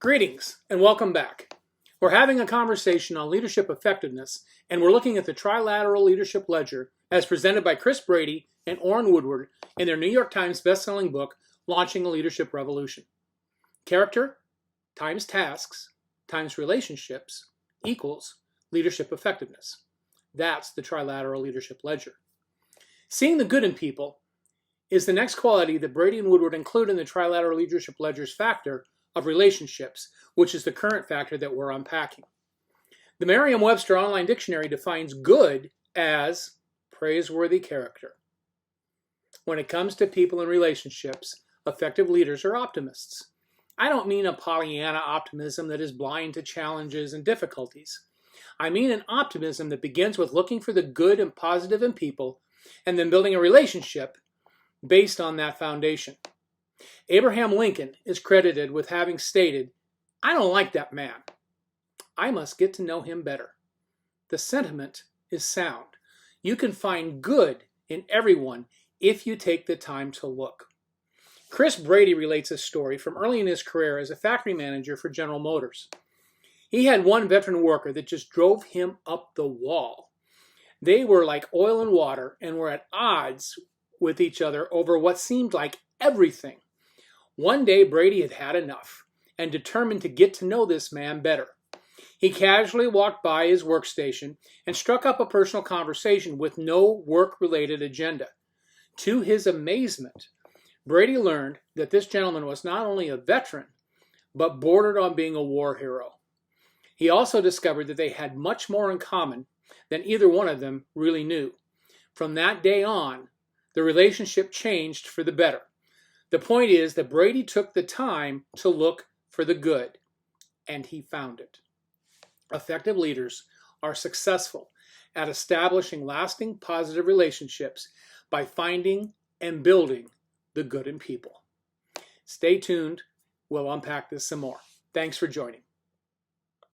Greetings and welcome back. We're having a conversation on leadership effectiveness, and we're looking at the Trilateral Leadership Ledger as presented by Chris Brady and Orrin Woodward in their New York Times bestselling book, Launching a Leadership Revolution. Character times tasks times relationships equals leadership effectiveness. That's the Trilateral Leadership Ledger. Seeing the good in people is the next quality that Brady and Woodward include in the Trilateral Leadership Ledger's factor of relationships, which is the current factor that we're unpacking. The Merriam-Webster Online Dictionary defines good as praiseworthy character. When it comes to people and relationships, effective leaders are optimists. I don't mean a Pollyanna optimism that is blind to challenges and difficulties. I mean an optimism that begins with looking for the good and positive in people and then building a relationship based on that foundation. Abraham Lincoln is credited with having stated, "I don't like that man. I must get to know him better." The sentiment is sound. You can find good in everyone if you take the time to look. Chris Brady relates a story from early in his career as a factory manager for General Motors. He had one veteran worker that just drove him up the wall. They were like oil and water and were at odds with each other over what seemed like everything. One day, Brady had had enough and determined to get to know this man better. He casually walked by his workstation and struck up a personal conversation with no work-related agenda. To his amazement, Brady learned that this gentleman was not only a veteran, but bordered on being a war hero. He also discovered that they had much more in common than either one of them really knew. From that day on, the relationship changed for the better. The point is that Brady took the time to look for the good, and he found it. Effective leaders are successful at establishing lasting positive relationships by finding and building the good in people. Stay tuned. We'll unpack this some more. Thanks for joining.